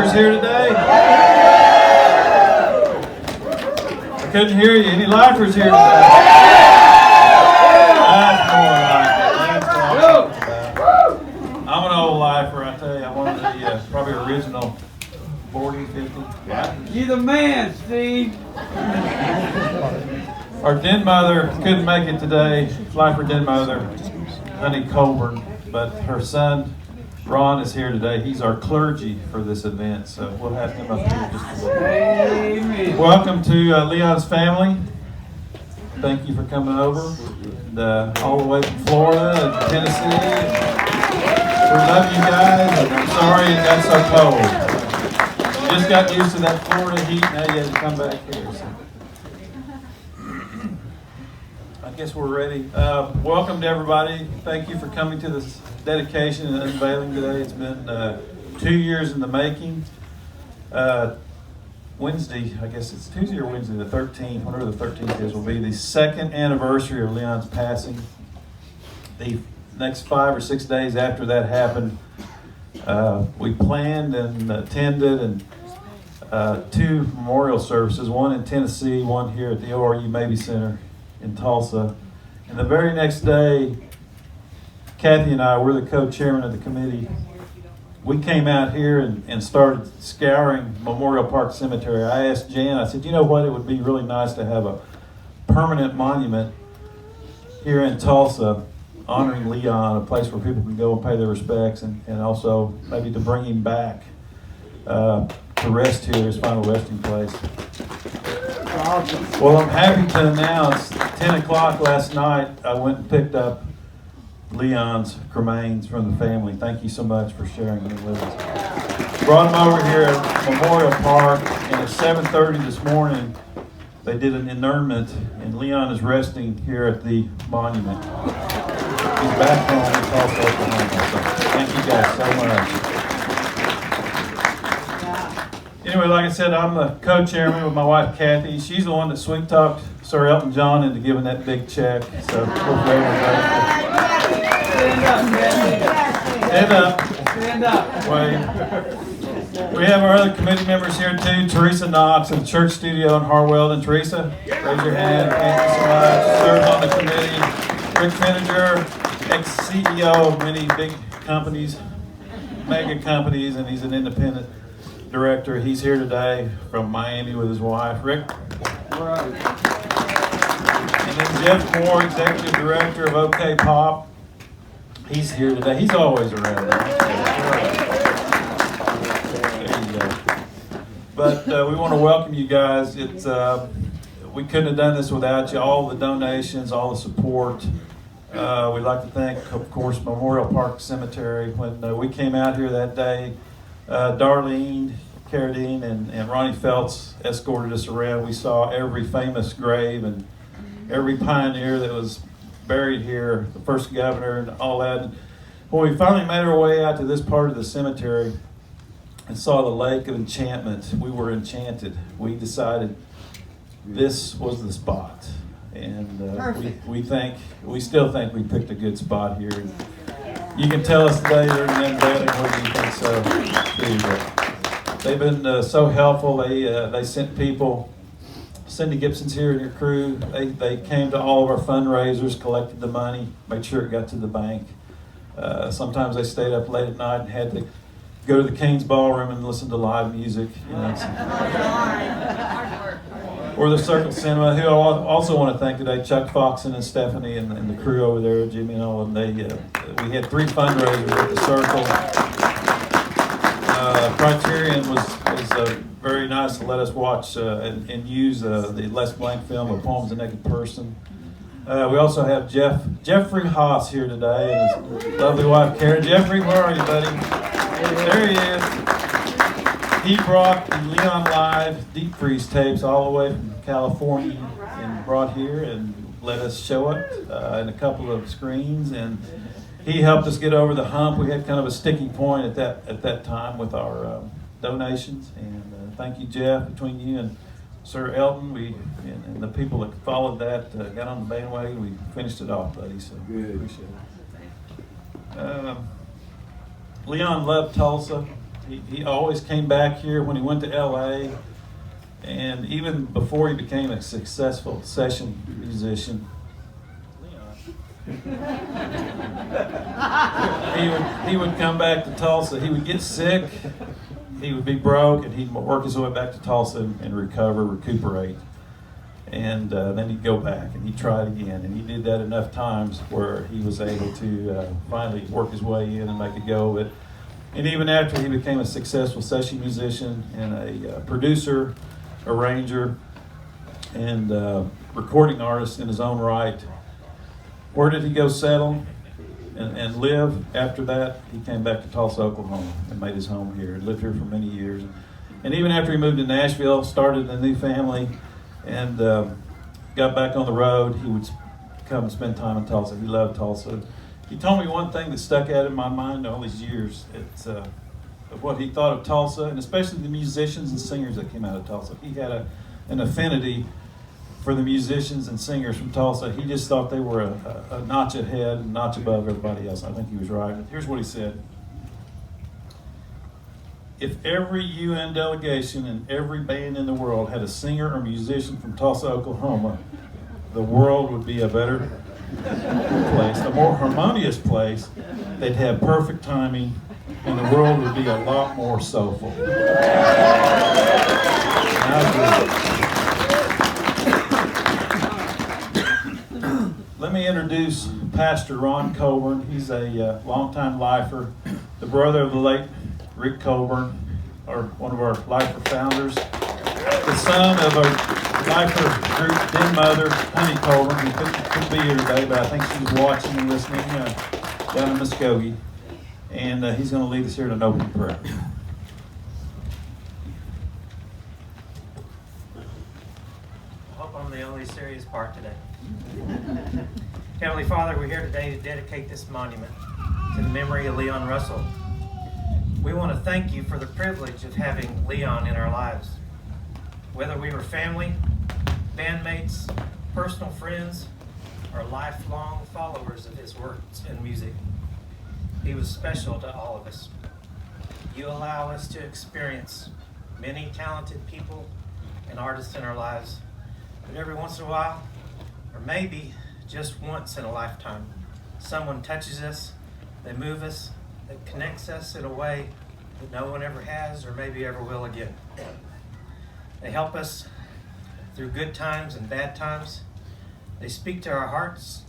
lifers here today? I couldn't hear you. Any lifers here today? That's more like it. I'm an old lifer, I tell you. I'm one of the probably original 40, 50 lifers. You're the man, Steve. Our den mother couldn't make it today. Lifer den mother, Honey Colburn, but her son Ron is here today. He's our clergy for this event, so we'll have him up here just a little bit. Amen. Welcome to Leon's family. Thank you for coming over, and, all the way from Florida and Tennessee. We love you guys, and I'm sorry it got so cold. You just got used to that Florida heat, now you had to come back here. So. I guess we're ready. Welcome to everybody. Thank you for coming to this dedication and unveiling today. It's been 2 years in the making. Wednesday, I guess it's Tuesday or Wednesday, the 13th, whenever the 13th is, will be the second anniversary of Leon's passing. The next 5 or 6 days after that happened, we planned and attended and 2 memorial services, one in Tennessee, one here at the ORU Mabee Center in Tulsa. And the very next day, Kathy and I, we're the co-chairman of the committee, we came out here and started scouring Memorial Park Cemetery. I asked Jan, I said, you know what, it would be really nice to have a permanent monument here in Tulsa honoring Leon, a place where people can go and pay their respects, and also maybe to bring him back to rest here, his final resting place. Well, I'm happy to announce 10 o'clock last night, I went and picked up Leon's cremains from the family. Thank you so much for sharing them with us. Brought them over here at Memorial Park, and at 7:30 this morning, they did an interment, and Leon is resting here at the monument. He's back home in Tulsa, Oklahoma. So thank you guys so much. Anyway, like I said, I'm the co-chairman with my wife, Kathy. She's the one that sweet-talked Sir Elton John into giving that big check. So we're very grateful. Stand up. Stand up. Wait. We have our other committee members here too. Teresa Knox of the Church Studio in Harwell. And Teresa, raise your hand. Thank you so much. Serves on the committee. Rick Finninger, ex-CEO of many big companies, mega companies, and he's an independent director. He's here today from Miami with his wife. Rick. And then Jeff Moore, executive director of OK Pop. He's here today. He's always around. There you go. But we want to welcome you guys. It's we couldn't have done this without you. All the donations, all the support. We'd like to thank, of course, Memorial Park Cemetery. When we came out here that day, Darlene, Carradine, and Ronnie Feltz escorted us around. We saw every famous grave and every pioneer that was buried here, the first governor and all that. And when we finally made our way out to this part of the cemetery and saw the Lake of Enchantment, we were enchanted. We decided this was the spot. And we still think we picked a good spot here. And you can tell us today during the unveiling whether you think so. They've been so helpful. They sent people. Cindy Gibson's here and your crew. They came to all of our fundraisers, collected the money, made sure it got to the bank. Sometimes they stayed up late at night and had to go to the Cain's Ballroom and listen to live music. You know, or the Circle Cinema, who I also want to thank today, Chuck Foxon and Stephanie and the crew over there, Jimmy and all of them. We had 3 fundraisers at the Circle. Criterion was very nice to let us watch and use the Les Blank film of Poems of a Naked Person. We also have Jeffrey Haas here today and his lovely wife Karen. Jeffrey, where are you, buddy? There he is. He brought the Leon Live deep freeze tapes all the way from California and brought here and let us show it in a couple of screens, and he helped us get over the hump. We had kind of a sticking point at that time with our donations, and thank you, Jeff. Between you and Sir Elton, and the people that followed that got on the bandwagon. We finished it off, buddy. So good. Appreciate it. Leon loved Tulsa. He always came back here when he went to L.A., and even before he became a successful session musician, he would come back to Tulsa. He would get sick, he would be broke, and he'd work his way back to Tulsa and recuperate. And then he'd go back and he'd try it again. And he did that enough times where he was able to finally work his way in and make a go of it. And even after he became a successful session musician and a producer, arranger, and recording artist in his own right, where did he go settle and live after that? He came back to Tulsa, Oklahoma, and made his home here. He lived here for many years. And even after he moved to Nashville, started a new family, and got back on the road, he would come and spend time in Tulsa. He loved Tulsa. He told me one thing that stuck out in my mind all these years. It's of what he thought of Tulsa, and especially the musicians and singers that came out of Tulsa. He had an affinity for the musicians and singers from Tulsa. He just thought they were a notch ahead, a notch above everybody else. I think he was right. Here's what he said. If every UN delegation and every band in the world had a singer or musician from Tulsa, Oklahoma, the world would be a better place, a more harmonious place. They'd have perfect timing, and the world would be a lot more soulful. Let me introduce Pastor Ron Coburn. He's a longtime lifer, the brother of the late Rick Coburn, one of our lifer founders, the son of a lifer group den mother, Honey Coburn, who couldn't be here today, but I think she's watching and listening down in Muskogee. And he's going to lead us here in an opening prayer. I hope I'm the only serious part today. Heavenly Father, we're here today to dedicate this monument to the memory of Leon Russell. We want to thank you for the privilege of having Leon in our lives. Whether we were family, bandmates, personal friends, or lifelong followers of his works and music, he was special to all of us. You allow us to experience many talented people and artists in our lives, but every once in a while, or maybe just once in a lifetime, someone touches us, they move us, that connects us in a way that no one ever has or maybe ever will again. They help us through good times and bad times. They speak to our hearts.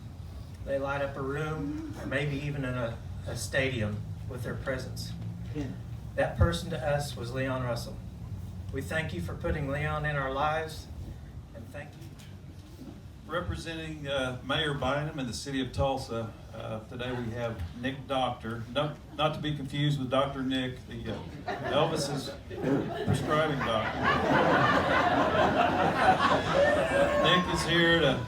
They light up a room or maybe even in a stadium with their presence. That person to us was Leon Russell. We thank you for putting Leon in our lives, and thank you. Representing Mayor Bynum in the city of Tulsa, today we have Nick Doctor, not to be confused with Dr. Nick, Elvis's prescribing doctor. Nick is here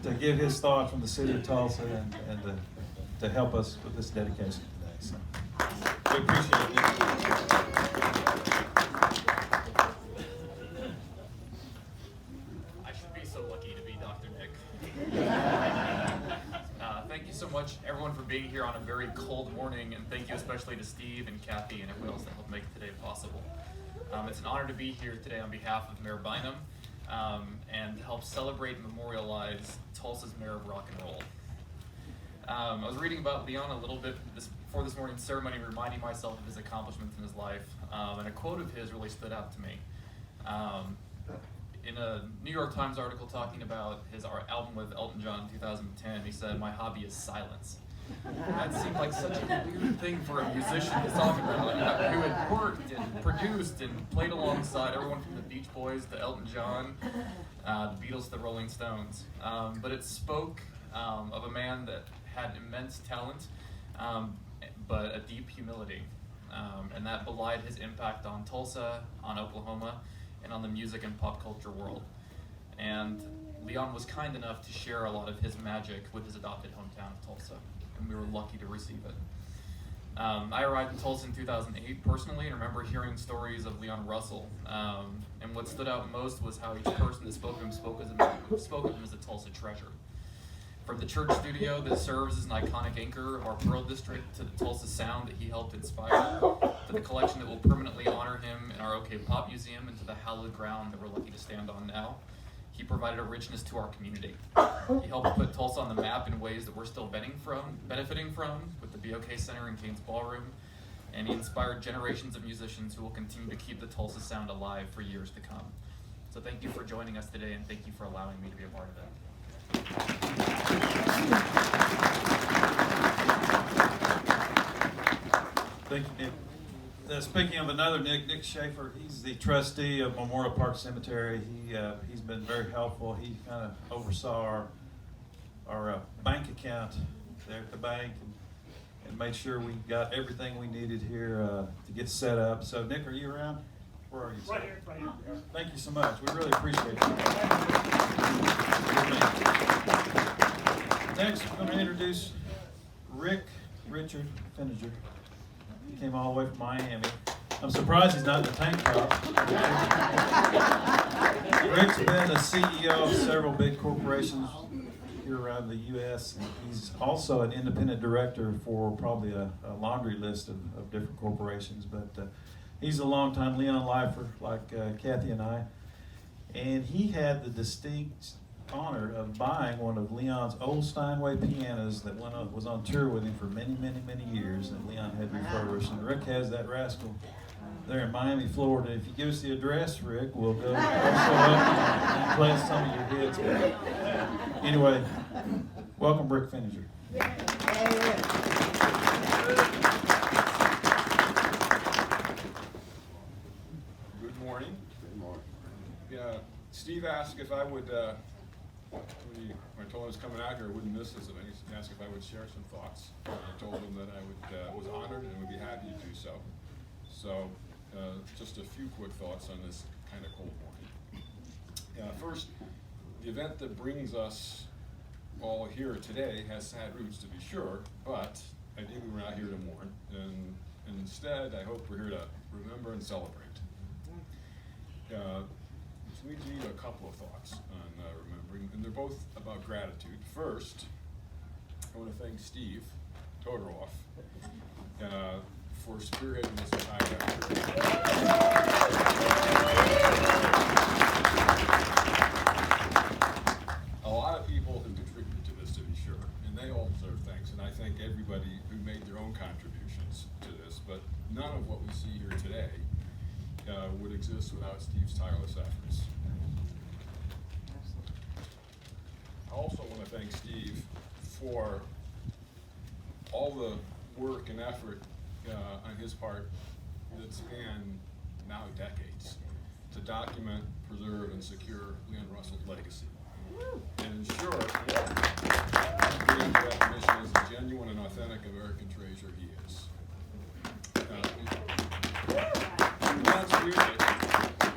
to give his thoughts from the city of Tulsa and to help us with this dedication today. So we appreciate it. Thank you so much, everyone, for being here on a very cold morning, and thank you especially to Steve and Kathy and everyone else that helped make today possible. It's an honor to be here today on behalf of Mayor Bynum and help celebrate and memorialize Tulsa's Mayor of Rock and Roll. I was reading about Leon a little bit before this morning's ceremony, reminding myself of his accomplishments in his life, and a quote of his really stood out to me. In a New York Times article talking about his album with Elton John in 2010, he said, "My hobby is silence." That seemed like such a weird thing for a musician to talk about, who had worked and produced and played alongside everyone from the Beach Boys to Elton John, the Beatles to the Rolling Stones. But it spoke of a man that had immense talent, but a deep humility. And that belied his impact on Tulsa, on Oklahoma, and on the music and pop culture world. And Leon was kind enough to share a lot of his magic with his adopted hometown of Tulsa, and we were lucky to receive it. I arrived in Tulsa in 2008 personally, and remember hearing stories of Leon Russell. And what stood out most was how each person that spoke of him spoke of him as a Tulsa treasure. From the church studio that serves as an iconic anchor of our Pearl District to the Tulsa sound that he helped inspire, to the collection that will permanently honor him in our OK Pop Museum, and to the hallowed ground that we're lucky to stand on now. He provided a richness to our community. He helped put Tulsa on the map in ways that we're still benefiting from with the BOK Center and Kane's Ballroom, and he inspired generations of musicians who will continue to keep the Tulsa sound alive for years to come. So thank you for joining us today, and thank you for allowing me to be a part of it. Thank you, Nick. Speaking of another Nick Schaefer, he's the trustee of Memorial Park Cemetery. He's been very helpful. He kind of oversaw our bank account there at the bank and made sure we got everything we needed here to get set up. So Nick, are you around? Where are you? Right here, right here. Thank you so much. We really appreciate it. Next, I'm going to introduce Richard Finninger. He came all the way from Miami. I'm surprised he's not in the tank top. Rick's been a CEO of several big corporations here around the U.S. and he's also an independent director for probably a laundry list of different corporations. But he's a longtime Leon lifer like Kathy and I. And he had the distinct honor of buying one of Leon's old Steinway pianos that was on tour with him for many years, and Leon had refurbished. And Rick has that rascal there in Miami, Florida. If you give us the address, Rick, we'll go also up and play some of your hits. But anyway, welcome Rick Finninger. Good morning. Good morning. Yeah, Steve asked if I would, when I told him I was coming out here, I wouldn't miss this, and he asked if I would share some thoughts. I told him that I was honored and would be happy to do so. So, just a few quick thoughts on this kind of cold morning. First, the event that brings us all here today has sad roots, to be sure, but ideally we're not here to mourn, and instead I hope we're here to remember and celebrate. So we need a couple of thoughts on remembering, and they're both about gratitude. First, I want to thank Steve Todoroff for spearheading this entire effort. A lot of people have contributed to this, to be sure, and they all deserve thanks, and I thank everybody who made their own contributions to this, but none of what we see here today would exist without Steve's tireless efforts. I also want to thank Steve for all the work and effort on his part that span now decades to document, preserve, and secure Leon Russell's legacy, and ensure that Leon's recognition as the genuine and authentic American treasure he is. Leon's music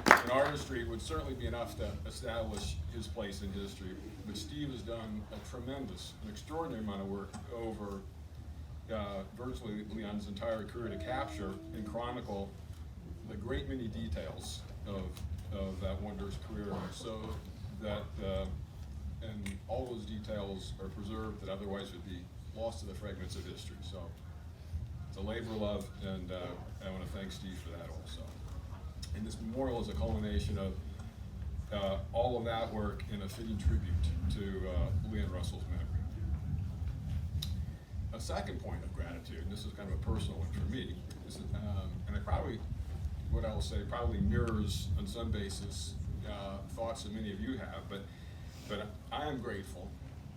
and artistry would certainly be enough to establish his place in history, but Steve has done a tremendous, an extraordinary amount of work over virtually Leon's entire career to capture and chronicle the great many details of that wondrous career, so that and all those details are preserved that otherwise would be lost to the fragments of history. So it's a labor of love, and I want to thank Steve for that also. And this memorial is a culmination of all of that work in a fitting tribute to Leon Russell's memory. A second point of gratitude, and this is kind of a personal one for me, is, and I probably, what I will say, probably mirrors on some basis thoughts that many of you have, but I am grateful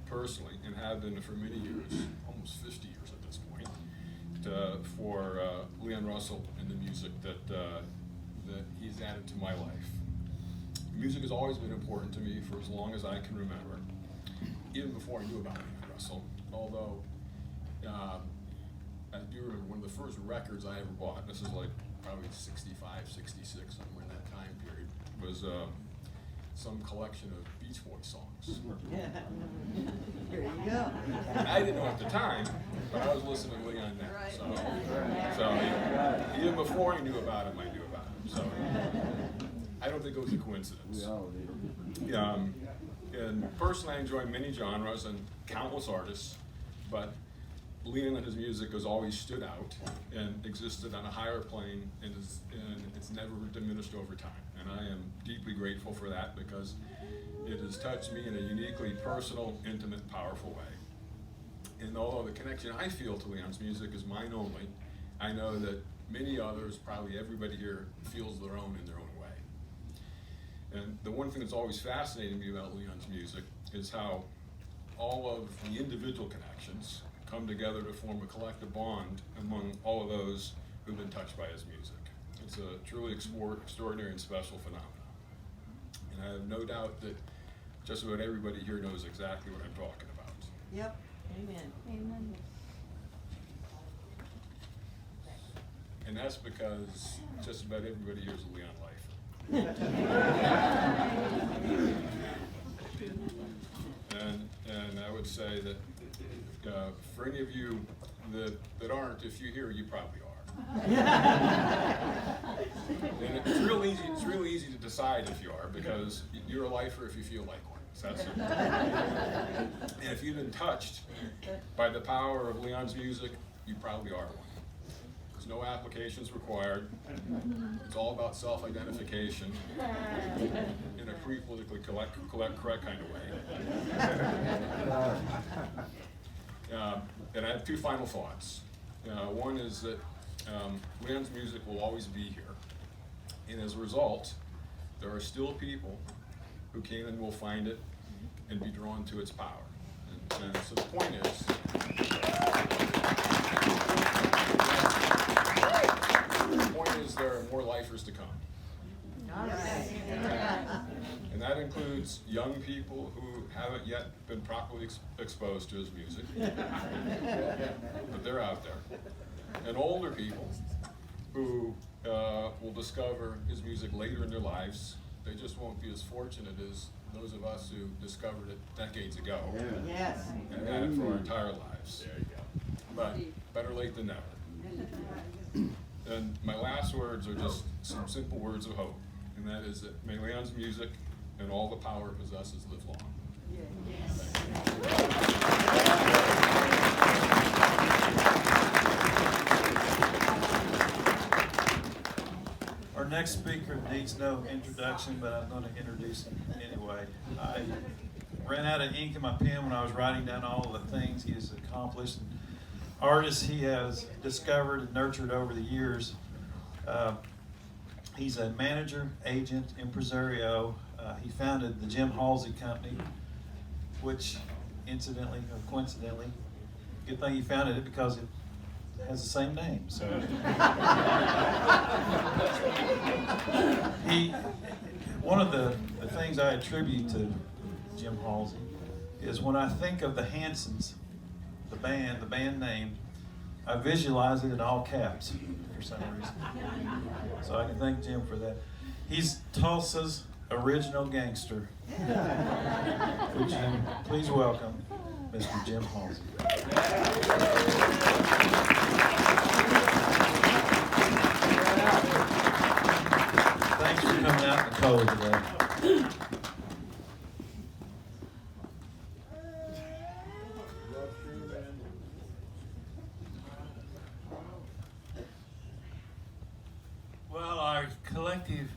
personally, and have been for many years, almost 50 years at this point, for Leon Russell and the music that he's added to my life. Music has always been important to me for as long as I can remember, even before I knew about Leon Russell, although I do remember one of the first records I ever bought, this is like probably 65, 66, somewhere in that time period, was some collection of Beach Boys songs. There you go. I didn't know at the time, but I was listening to Leon then. So even before I knew about him, I knew about him. So I don't think it was a coincidence. And personally, I enjoy many genres and countless artists, but Leon and his music has always stood out and existed on a higher plane, and it's never diminished over time. And I am deeply grateful for that, because it has touched me in a uniquely personal, intimate, powerful way. And although the connection I feel to Leon's music is mine only, I know that many others, probably everybody here, feels their own in their own way. And the one thing that's always fascinating me about Leon's music is how all of the individual connections come together to form a collective bond among all of those who've been touched by his music. It's a truly extraordinary and special phenomenon. And I have no doubt that just about everybody here knows exactly what I'm talking about. Yep. Amen. Amen. And that's because just about everybody here is a Leon lifer. And I would say that for any of you that aren't, if you're here, you probably are. And it's real easy to decide if you are, because you're a lifer if you feel like one. So that's it. And if you've been touched by the power of Leon's music, you probably are one. There's no applications required. It's all about self-identification in a pre-politically correct kind of way. And I have two final thoughts. One is that Leon's music will always be here. And as a result, there are still people who can and will find it and be drawn to its power. And so the point is there are more lifers to come. And that includes young people who haven't yet been properly exposed to his music, but they're out there. And older people who will discover his music later in their lives. They just won't be as fortunate as those of us who discovered it decades ago. Yes. And had it for our entire lives. There you go. But better late than never. And my last words are just some simple words of hope. And that is that may Leon's music and all the power it possesses live long. Our next speaker needs no introduction, but I'm going to introduce him anyway. I ran out of ink in my pen when I was writing down all the things he has accomplished, and artists he has discovered and nurtured over the years. He's a manager, agent, impresario. He founded the Jim Halsey Company, which incidentally or coincidentally, good thing he founded it because it has the same name. So one of the things I attribute to Jim Halsey is when I think of the Hansons, the band name, I visualize it in all caps for some reason. So I can thank Jim for that. He's Tulsa's original gangster. Would you please welcome Mr. Jim Halsey. Thanks for coming out in the cold today. Well, our collective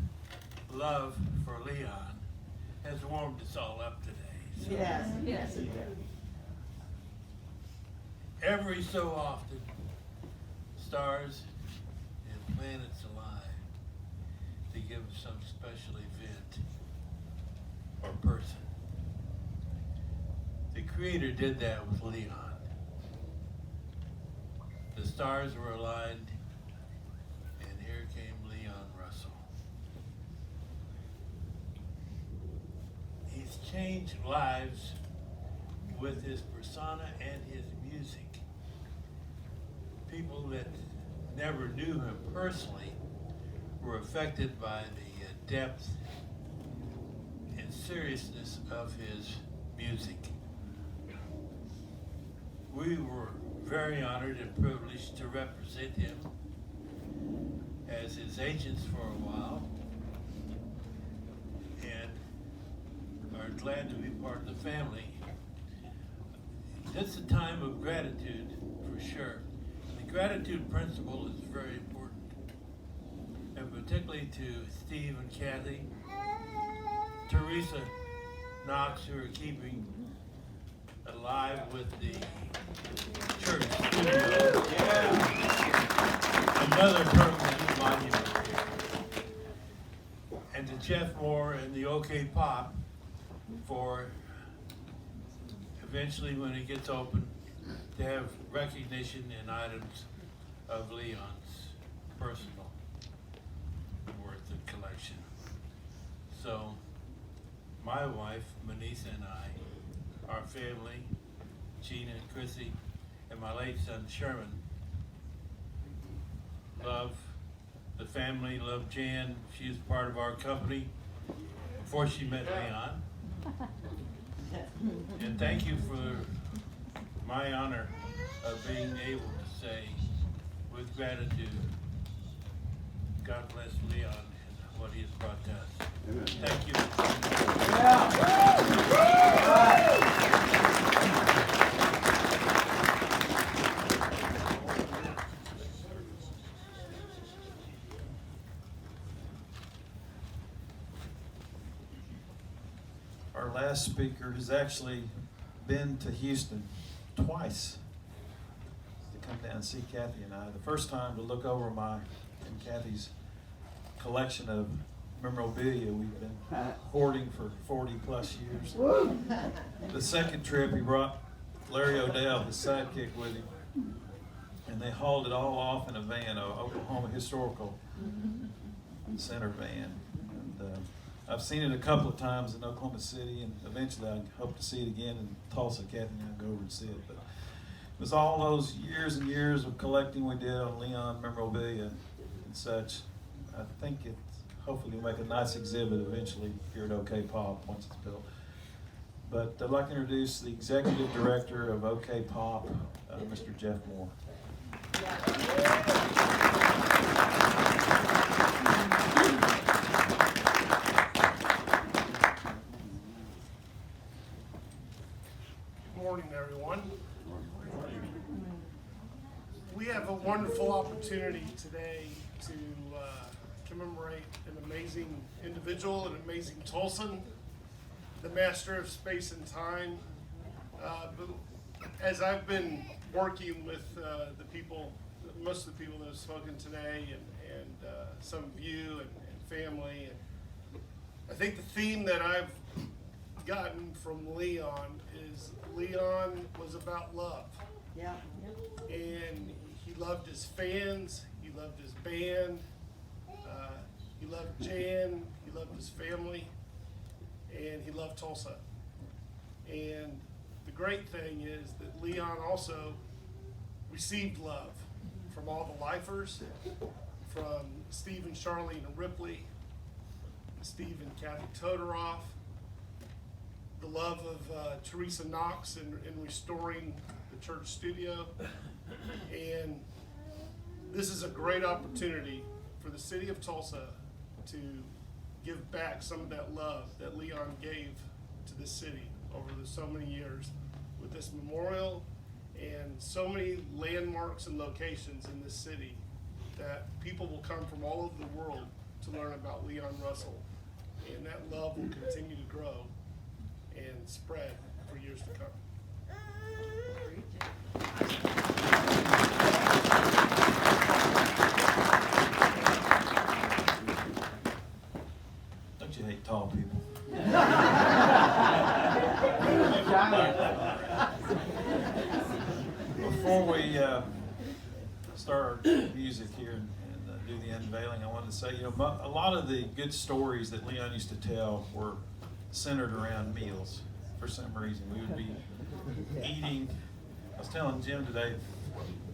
love for Leon has warmed us all up today. So Yes. Yes. every so often, stars and planets align to give some special event or person. The Creator did that with Leon. The stars were aligned, and here came Leon Russell. He's changed lives with his persona and his music. People that never knew him personally were affected by the depth and seriousness of his music. We were very honored and privileged to represent him as his agents for a while, and are glad to be part of the family. It's a time of gratitude for for sure. The gratitude principle is very important, and particularly to Steve and Kathy, Teresa Knox, who are keeping alive with the church studio. Another permanent monument here. And to Jeff Moore and the OK Pop for eventually, when it gets open, to have recognition in items of Leon's personal worth and collection. So, my wife, Manisa, and I, our family, Gina and Chrissy, and my late son, Sherman, love the family, love Jan. She is part of our company before she met Leon. And thank you for my honor of being able to say with gratitude, God bless Leon and what he has brought to us. Thank you. Our last speaker has actually been to Houston twice to come down and see Kathy and I. The first time to look over my and Kathy's collection of memorabilia we've been hoarding for 40 plus years. The second trip he brought Larry Odell, his sidekick, with him, and they hauled it all off in a van, a Oklahoma Historical Center van. And I've seen it a couple of times in Oklahoma City, and eventually I hope to see it again in Tulsa. Kathy and I go over and see it. But it was all those years and years of collecting we did on Leon memorabilia and such. I think it's hopefully make a nice exhibit eventually here at OK Pop once it's built. But I'd like to introduce the executive director of OK Pop, Mr. Jeff Moore. Good morning, everyone. We have a wonderful opportunity today to commemorate an amazing individual, an amazing Tulsan, the master of space and time. But as I've been working with the people, most of the people that have spoken today, and some of you and family, and I think the theme that I've gotten from Leon is Leon was about love. Yeah. And he loved his fans, he loved his band, he loved Jan, he loved his family, and he loved Tulsa. And the great thing is that Leon also received love from all the lifers, from Steve and Charlene Ripley, Steve and Kathy Todoroff, the love of Teresa Knox in restoring the church studio. And this is a great opportunity for the city of Tulsa to give back some of that love that Leon gave to this city over so many years with this memorial and so many landmarks and locations in this city that people will come from all over the world to learn about Leon Russell. And that love will continue to grow and spread for years to come. Don't you hate tall people? Before we start our music here and do the unveiling, I wanted to say, a lot of the good stories that Leon used to tell were centered around meals. For some reason, we would be eating. I was telling Jim today,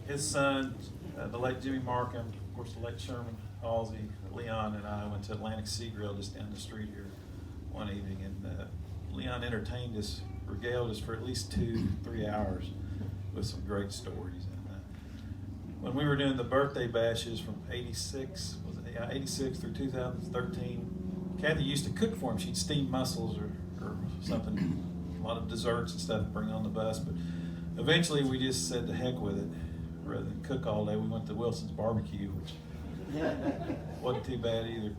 his son, the late Jimmy Markham, of course, the late Sherman Halsey, Leon, and I went to Atlantic Sea Grill just down the street here one evening, and Leon entertained us, regaled us for at least 2-3 hours with some great stories. And when we were doing the birthday bashes from 86 through 2013, Kathy used to cook for him. She'd steam mussels or something, a lot of desserts and stuff to bring on the bus. But eventually we just said to heck with it. rather than cook all day, we went to Wilson's Barbecue, which wasn't too bad either.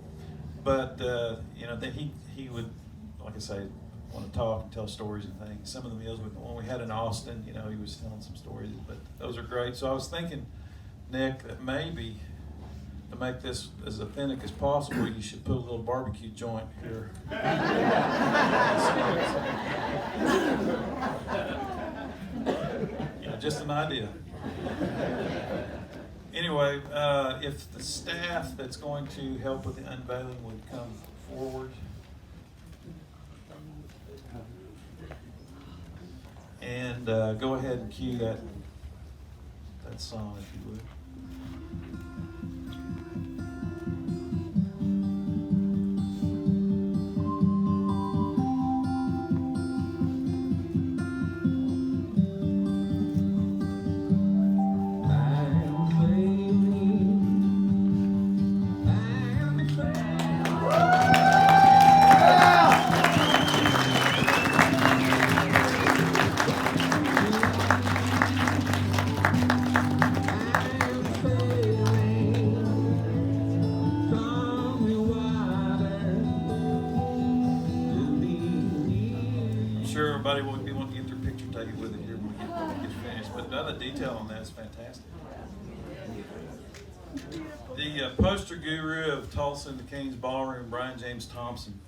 But you know, then he would, like I say, want to talk and tell stories and things. Some of the meals, when we had in Austin, you know, he was telling some stories, but those are great. So I was thinking, Nick, that maybe to make this as authentic as possible, you should put a little barbecue joint here. You know, just an idea. Anyway, if the staff that's going to help with the unveiling would come forward. And go ahead and cue that song, if you would. Everybody will be wanting to get their picture taken with it here when we get finished. But the other detail on that is fantastic. The poster guru of Tulsa and the King's Ballroom, Brian James Thompson,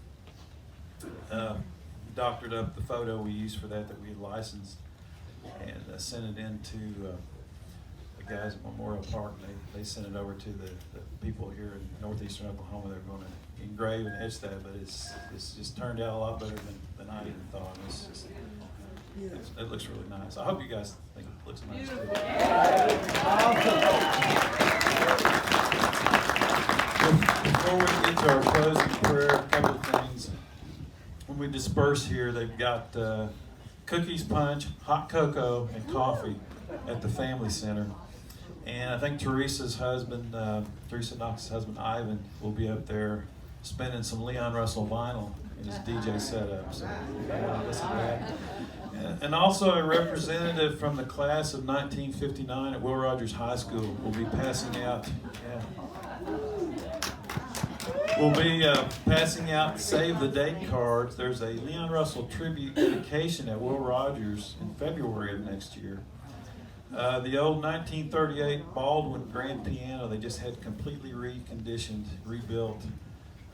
doctored up the photo we used for that we had licensed and sent it in to the guys at Memorial Park. They sent it over to the people here in northeastern Oklahoma. They're going to engrave and etch that, but it's just turned out a lot better than I even thought. It looks really nice. I hope you guys think it looks nice too. Before we get to our closing prayer, a couple of things. When we disperse here, they've got cookies, punch, hot cocoa, and coffee at the Family Center. And I think Teresa Knox's husband, Ivan, will be up there spinning some Leon Russell vinyl in his DJ setup. So you want to listen to that. And also a representative from the class of 1959 at Will Rogers High School will be passing out. We'll be passing out save the date cards. There's a Leon Russell tribute dedication at Will Rogers in February of next year. The old 1938 Baldwin grand piano they just had completely reconditioned, rebuilt.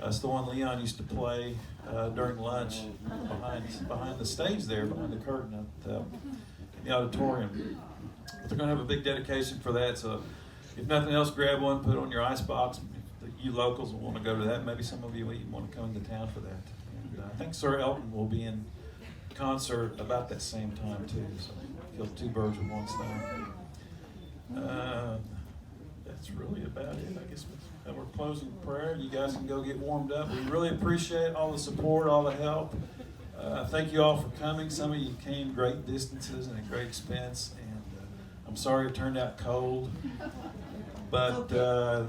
It's the one Leon used to play during lunch behind the stage there, behind the curtain in the auditorium. But they're going to have a big dedication for that, so if nothing else, grab one, put it on your icebox. If you locals will want to go to that, maybe some of you even want to come into town for that. And I think Sir Elton will be in concert about that same time too, so kill two birds with one stone. That's really about it. I guess we're closing prayer. You guys can go get warmed up. We really appreciate all the support, all the help. Thank you all for coming. Some of you came great distances and at great expense, and I'm sorry it turned out cold, but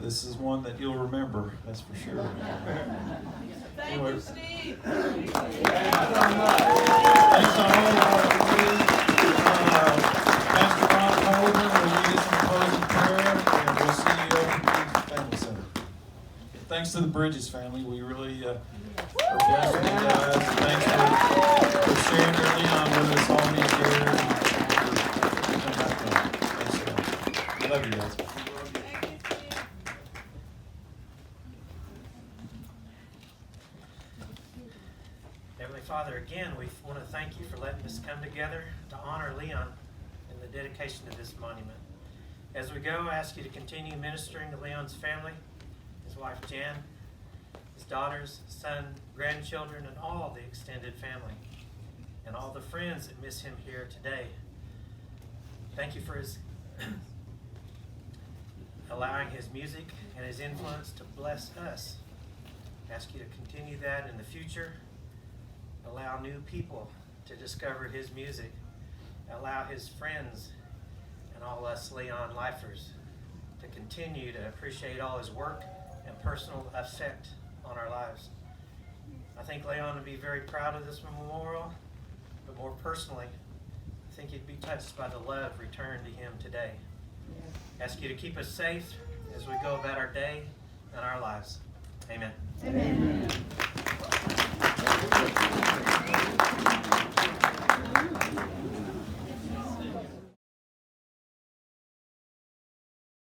this is one that you'll remember, that's for sure. Thank you, Steve. Thanks to all of our Pastor Ron Holden will lead us in closing prayer, and we'll see you over at the Family Center. Thanks to the Bridges family. We really are blessed with you guys. Thanks for sharing your Leon with us all these years. Thanks, guys. I love you guys. Heavenly Father, again, we want to thank you for letting us come together to honor Leon in the dedication of this monument. As we go, I ask you to continue ministering to Leon's family, his wife Jan, his daughters, son, grandchildren, and all the extended family, and all the friends that miss him here today. Thank you for his allowing his music and his influence to bless us. I ask you to continue that in the future. Allow new people to discover his music. Allow his friends and all us Leon lifers to continue to appreciate all his work and personal effect on our lives. I think Leon would be very proud of this memorial, but more personally, I think he'd be touched by the love returned to him today. Ask you to keep us safe as we go about our day and our lives. Amen. Amen.